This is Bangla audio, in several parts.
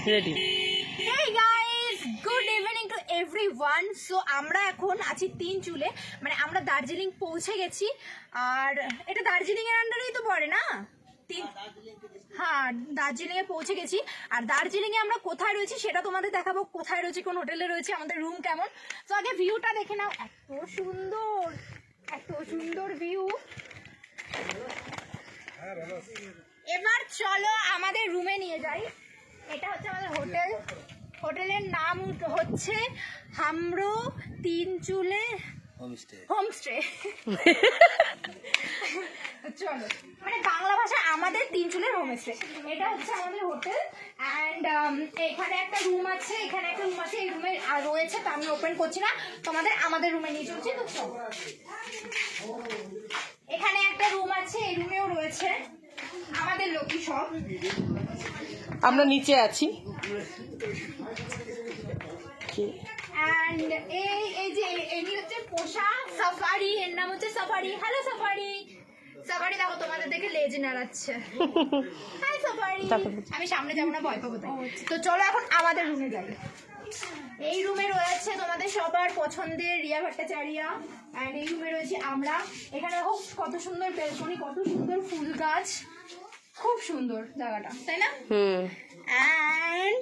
Ready. Hey guys, good evening to everyone. So আমরা এখন আছি তিনচুলে, মানে আমরা দার্জিলিং পৌঁছে গেছি। আর এটা দার্জিলিং এর আন্ডারেই তো পড়ে না? হ্যাঁ, দার্জিলিং এ পৌঁছে গেছি। আর দার্জিলিং এ আমরা কোথায় রয়েছি সেটা তোমাদের দেখাবো, কোথায় রয়েছি, কোন হোটেলে রয়েছে, আমাদের রুম কেমন। তো আগে ভিউটা দেখে নাও, এত সুন্দর ভিউ। এবার চলো আমাদের রুমে নিয়ে যাই। এটা হচ্ছে আমাদের হোটেল। হোটেলের নাম হচ্ছে হামরো তিনচুলে হোমস্টে। চলো, মানে বাংলা ভাষায় আমাদের তিনচুলের হোমস্টে। এটা হচ্ছে আমাদের হোটেল। অ্যান্ড এখানে একটা রুম আছে, এখানে একটা রুম আছে, এই রুমে রয়েছে, তো আমি ওপেন করছি না, তোমাদের আমাদের রুমে নিয়ে চলছি। তো চলো, এখানে একটা রুম আছে, এই রুমেও রয়েছে আমাদের লোকই সব। আমরা নিচে আছি। এন্ড এই যে এনি হচ্ছে পোষা সাফারি, এর নাম হচ্ছে সাফারি। Hello safari. সাফারি দেখো তোমাদের দেখে লেজ নাড়াচ্ছে। High safari. আমি সামনে যাবো না, ভয় পাবো তাই। তো চলো এখন আমাদের রুমে যাই। এই রুমে রয়েছে তোমাদের সবার পছন্দের রিয়া ভট্টাচার্য। এন্ড এই রুমে রয়েছে আমরা। এখানে দেখো কত সুন্দর বেলকনি, কত সুন্দর ফুল গাছ, খুব সুন্দর জায়গাটা, তাই না? এন্ড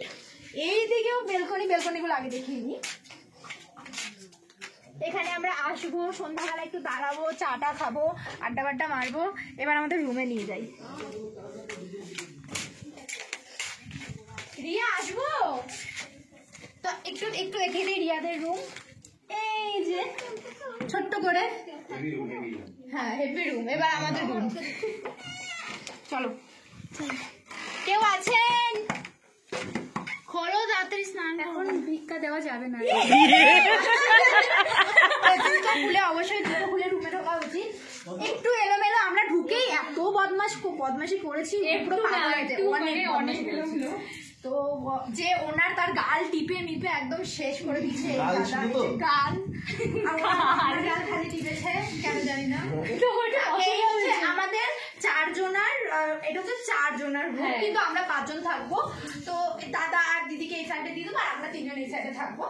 এইদিকেও বেলকনি গুলো আগে দেখিয়ে নি। এখানে আমরা আসবো, সন্ধ্যাবেলা একটু দাঁড়াবো, চাটা খাবো, আড্ডা বাড্ডা মারবো। এবার আমাদের রুমে নিয়ে যাই। রিয়া আসবো তো একটু দেখিয়ে দিই রিয়াদের রুম। এই যে ছোট্ট করে, হ্যাঁ হেভি রুম। এবার আমাদের রুম, চলো। কেউ আছেন? খোলো তাড়াতাড়ি, স্নান। এখন ভিক্ষা দেওয়া যাবে না, খুলে অবশ্যই দুটো খুলে রুমে ঢোকা উচিত। একটু এলোমেলো, আমরা ঢুকেই এত বদমাশি করেছি, তো যে ওনার তার গাল টিপে মিপে একদম শেষ করে দিচ্ছে। গাল খালি টিপেছে কেন জানি না। এই হচ্ছে আমাদের চারজনার, এটা হচ্ছে চারজনার রুম, কিন্তু আমরা পাঁচজন থাকবো। তো দাদা আর দিদিকে এই সাইডে দিয়ে দেবো, আর আমরা তিনজন এই সাইডে থাকবো।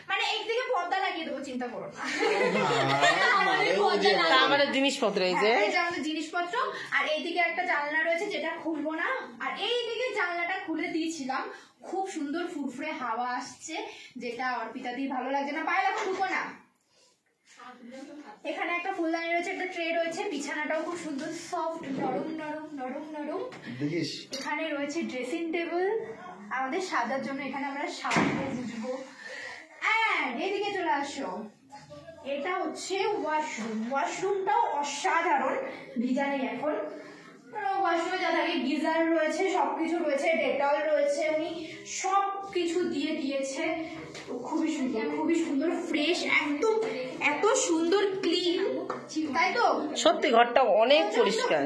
মানে একদিকে পর্দা লাগিয়ে দেবো, চিন্তা করো না। আমাদের জিনিসপত্র, এই যে আমাদের জিনিসপত্র। আর এইদিকে একটা জানলা রয়েছে যেটা খুলবো না, আর এইদিকে জানলাটা খুলে দিয়েছিলাম। খুব সুন্দর ফুরফুরে হাওয়া আসছে, যেটা অর্পিতা দিয়ে ভালো লাগছে না। পায়ে এখন ঢুকো না। এখানে একটা ফুলদানি রয়েছে, একটা ট্রে রয়েছে, বিছানাটাও খুব সুন্দর সফট, নরম। এখানে রয়েছে ড্রেসিং টেবিল আমাদের সাজার জন্য, এখানে আমরা সাজবো বুঝবো। এদিকে চলে আসো, এটা হচ্ছে ওয়াশরুম। ওয়াশরুমটাও অসাধারণ, ভিজা নেই এখন। ওয়াশরুমে যা থাকে, গিজার রয়েছে, সবকিছু রয়েছে, ডেটল রয়েছে, উনি সবকিছু দিয়ে দিয়েছে। খুবই সুন্দর ফ্রেশ, একদম এত সুন্দর ক্লিন, তাই তো? সত্যি ঘরটা অনেক পরিষ্কার।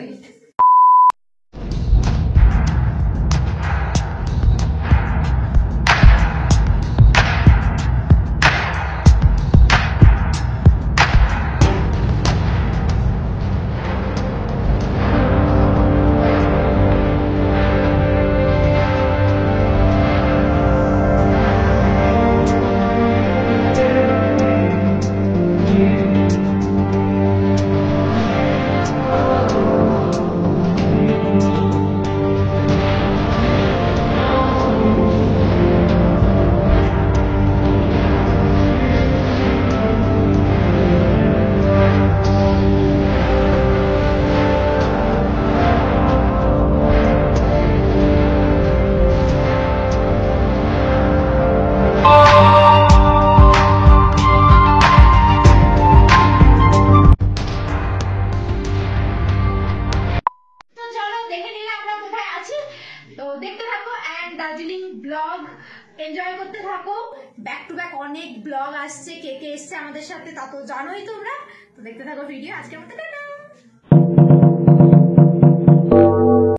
দার্জিলিং ব্লগ এনজয় করতে থাকো। ব্যাক টু ব্যাক অনেক ব্লগ আসছে, কে কে এসছে আমাদের সাথে তা তো জানোই তোমরা। তো দেখতে থাকো ভিডিও। আজকের মতো টাটা।